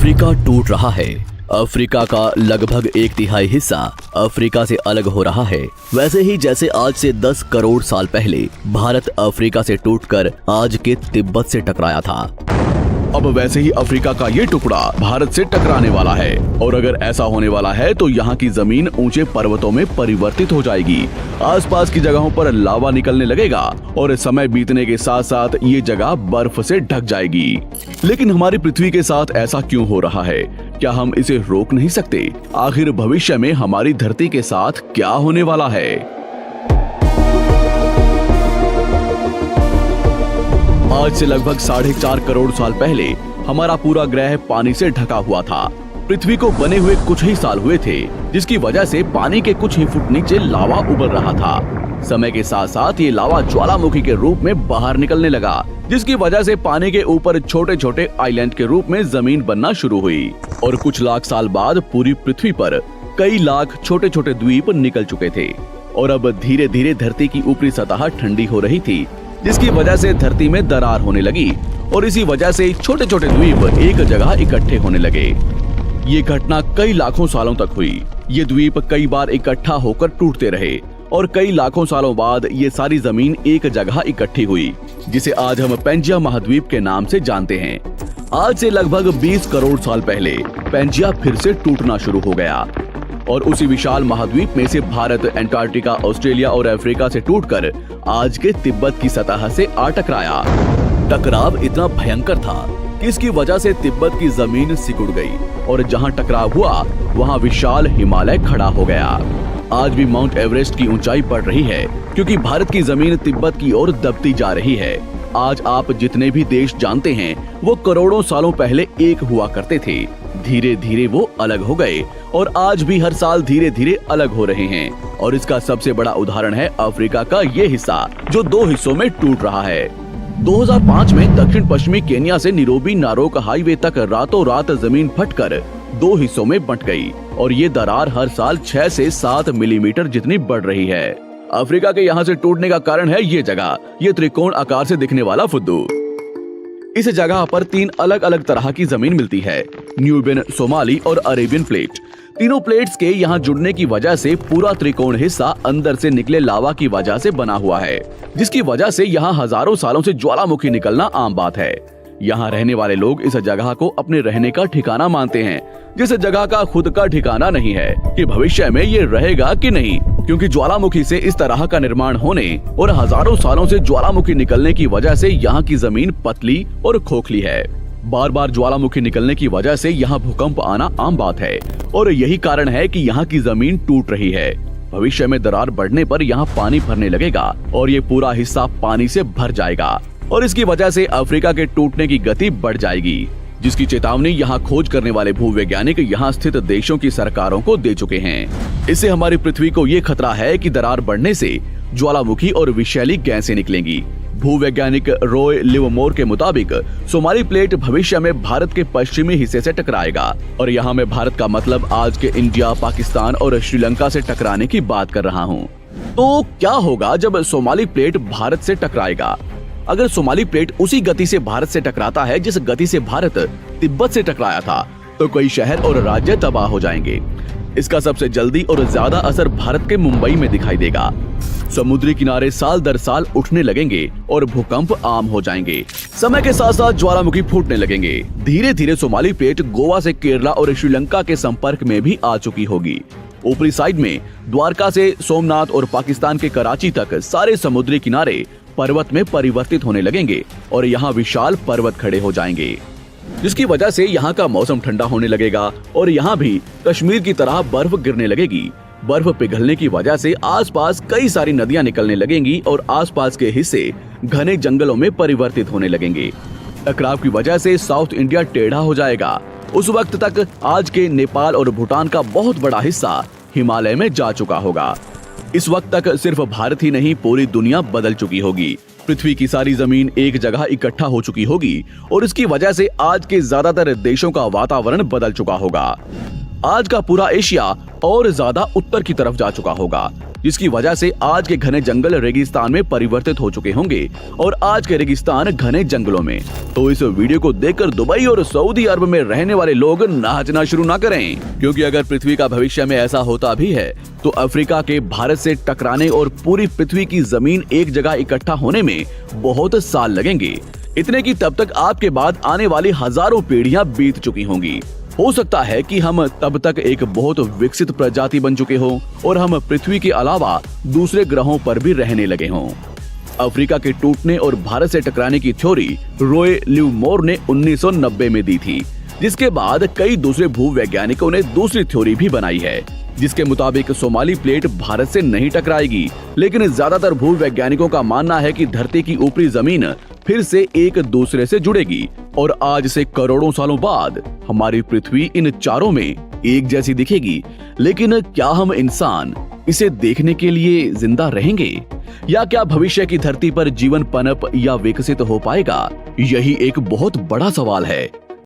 Africa टूट रहा है। अफ्रीका का लगभग 1/3 हिस्सा अफ्रीका से अलग हो रहा है। वैसे ही जैसे आज से 10 करोड़ साल पहले भारत अफ्रीका से टूटकर आज के तिब्बत से टकराया था, अब वैसे ही अफ्रीका का ये टुकड़ा भारत से टकराने वाला है। और अगर ऐसा होने वाला है तो यहाँ की जमीन ऊंचे पर्वतों में परिवर्तित हो जाएगी। आसपास की जगहों पर लावा निकलने लगेगा और समय बीतने के साथ साथ ये जगह बर्फ से ढक जाएगी। लेकिन हमारी पृथ्वी के साथ ऐसा क्यों हो रहा है? क्या हम इसे रोक नहीं सकते? आखिर भविष्य में हमारी धरती के साथ क्या होने वाला है? आज से लगभग 4.5 करोड़ साल पहले हमारा पूरा ग्रह पानी से ढका हुआ था। पृथ्वी को बने हुए कुछ ही साल हुए थे, जिसकी वजह से पानी के कुछ ही फुट नीचे लावा उबल रहा था। समय के साथ साथ ये लावा ज्वालामुखी के रूप में बाहर निकलने लगा, जिसकी वजह से पानी के ऊपर छोटे छोटे आइलैंड के रूप में जमीन बनना शुरू हुई। और कुछ लाख साल बाद पूरी पृथ्वी पर कई लाख छोटे छोटे द्वीप निकल चुके थे और अब धीरे धीरे धरती की ऊपरी सतह ठंडी हो रही थी, जिसकी वजह से धरती में दरार होने लगी और इसी वजह से छोटे छोटे द्वीप एक जगह इकट्ठे होने लगे। ये घटना कई लाखों सालों तक हुई। ये द्वीप कई बार इकट्ठा होकर टूटते रहे और कई लाखों सालों बाद ये सारी जमीन एक जगह इकट्ठी हुई, जिसे आज हम पेंजिया महाद्वीप के नाम से जानते हैं। आज से लगभग 20 करोड़ साल पहले पेंजिया फिर से टूटना शुरू हो गया और उसी विशाल महाद्वीप में से भारत, अंटार्कटिका, ऑस्ट्रेलिया और अफ्रीका से टूटकर आज के तिब्बत की सतह से आ टकराया। टकराव इतना भयंकर था कि इसकी वजह से तिब्बत की जमीन सिकुड़ गई और जहां टकराव हुआ वहां विशाल हिमालय खड़ा हो गया। आज भी माउंट एवरेस्ट की ऊंचाई बढ़ रही है क्योंकि भारत की जमीन तिब्बत की ओर दबती जा रही है। आज आप जितने भी देश जानते हैं वो करोड़ों सालों पहले एक हुआ करते थे। धीरे धीरे वो अलग हो गए और आज भी हर साल धीरे धीरे अलग हो रहे हैं। और इसका सबसे बड़ा उदाहरण है अफ्रीका का ये हिस्सा, जो 2 हिस्सों में टूट रहा है। 2005 में दक्षिण पश्चिमी केन्या से नीरोबी नारोक हाईवे तक रातों रात जमीन फटकर 2 हिस्सों में बंट गई और ये दरार हर साल 6 से 7 मिलीमीटर जितनी बढ़ रही है। अफ्रीका के यहाँ से टूटने का कारण है ये जगह, ये त्रिकोण आकार से दिखने वाला फुद्दू। इस जगह पर 3 अलग अलग तरह की जमीन मिलती है, न्यूबियन, सोमाली और अरेबियन प्लेट। तीनों प्लेट्स के यहाँ जुड़ने की वजह से पूरा त्रिकोण हिस्सा अंदर से निकले लावा की वजह से बना हुआ है, जिसकी वजह से यहाँ हजारों सालों से ज्वालामुखी निकलना आम बात है। यहाँ रहने वाले लोग इस जगह को अपने रहने का ठिकाना मानते हैं, जिस जगह का खुद का ठिकाना नहीं है कि भविष्य में ये रहेगा कि नहीं, क्योंकि ज्वालामुखी से इस तरह का निर्माण होने और हजारों सालों से ज्वालामुखी निकलने की वजह से यहाँ की जमीन पतली और खोखली है। बार बार ज्वालामुखी निकलने की वजह से यहाँ भूकंप आना आम बात है और यही कारण है कि यहाँ की जमीन टूट रही है। भविष्य में दरार बढ़ने पर यहाँ पानी भरने लगेगा और ये पूरा हिस्सा पानी से भर जाएगा और इसकी वजह से अफ्रीका के टूटने की गति बढ़ जाएगी, जिसकी चेतावनी यहाँ खोज करने वाले भूवैज्ञानिक यहाँ स्थित देशों की सरकारों को दे चुके हैं। इससे हमारी पृथ्वी को ये खतरा है कि दरार बढ़ने से ज्वालामुखी और विषैली गैसें निकलेंगी। भूवैज्ञानिक रॉय लिवमोर के मुताबिक सोमाली प्लेट भविष्य में भारत के पश्चिमी हिस्से से टकराएगा और यहाँ मैं भारत का मतलब आज के इंडिया, पाकिस्तान और श्रीलंका से टकराने की बात कर रहा हूँ। तो क्या होगा जब सोमाली प्लेट भारत से टकराएगा? अगर सोमाली प्लेट उसी गति से भारत से टकराता है जिस गति से भारत तिब्बत से टकराया था, तो कई शहर और राज्य तबाह हो जाएंगे। इसका सबसे जल्दी और ज्यादा असर भारत के मुंबई में दिखाई देगा। समुद्री किनारे साल दर साल उठने लगेंगे और भूकंप आम हो जाएंगे। समय के साथ साथ ज्वालामुखी फूटने लगेंगे। धीरे धीरे सोमाली प्लेट गोवा से केरला और श्रीलंका के संपर्क में भी आ चुकी होगी। ऊपरी साइड में द्वारका से सोमनाथ और पाकिस्तान के कराची तक सारे समुद्री किनारे पर्वत में परिवर्तित होने लगेंगे और यहाँ विशाल पर्वत खड़े हो जाएंगे, जिसकी वजह से यहाँ का मौसम ठंडा होने लगेगा और यहाँ भी कश्मीर की तरह बर्फ गिरने लगेगी। बर्फ पिघलने की वजह से आसपास कई सारी नदियां निकलने लगेंगी और आसपास के हिस्से घने जंगलों में परिवर्तित होने लगेंगे। टकराव की वजह से साउथ इंडिया टेढ़ा हो जाएगा। उस वक्त तक आज के नेपाल और भूटान का बहुत बड़ा हिस्सा हिमालय में जा चुका होगा। इस वक्त तक सिर्फ भारत ही नहीं, पूरी दुनिया बदल चुकी होगी। पृथ्वी की सारी जमीन एक जगह इकट्ठा हो चुकी होगी और इसकी वजह से आज के ज्यादातर देशों का वातावरण बदल चुका होगा। आज का पूरा एशिया और ज्यादा उत्तर की तरफ जा चुका होगा, जिसकी वजह से आज के घने जंगल रेगिस्तान में परिवर्तित हो चुके होंगे और आज के रेगिस्तान घने जंगलों में। तो इस वीडियो को देखकर दुबई और सऊदी अरब में रहने वाले लोग नाचना शुरू ना करें, क्योंकि अगर पृथ्वी का भविष्य में ऐसा होता भी है तो अफ्रीका के भारत से टकराने और पूरी पृथ्वी की जमीन एक जगह इकट्ठा होने में बहुत साल लगेंगे। इतने की तब तक आपके बाद आने वाली हजारों पीढ़ियां बीत चुकी होंगी। हो सकता है कि हम तब तक एक बहुत विकसित प्रजाति बन चुके हों और हम पृथ्वी के अलावा दूसरे ग्रहों पर भी रहने लगे हों। अफ्रीका के टूटने और भारत से टकराने की थ्योरी रॉय लिवमोर ने 1990 में दी थी, जिसके बाद कई दूसरे भूवैज्ञानिकों ने दूसरी थ्योरी भी बनाई है, जिसके मुताबिक सोमाली प्लेट भारत से नहीं टकराएगी। लेकिन ज्यादातर भूवैज्ञानिकों का मानना है कि धरती की ऊपरी जमीन फिर से एक दूसरे से जुड़ेगी और आज से करोड़ों सालों बाद हमारी पृथ्वी इन चारों में एक जैसी दिखेगी। लेकिन क्या हम इंसान इसे देखने के लिए जिंदा रहेंगे, या क्या भविष्य की धरती पर जीवन पनप या विकसित हो पाएगा? यही एक बहुत बड़ा सवाल है।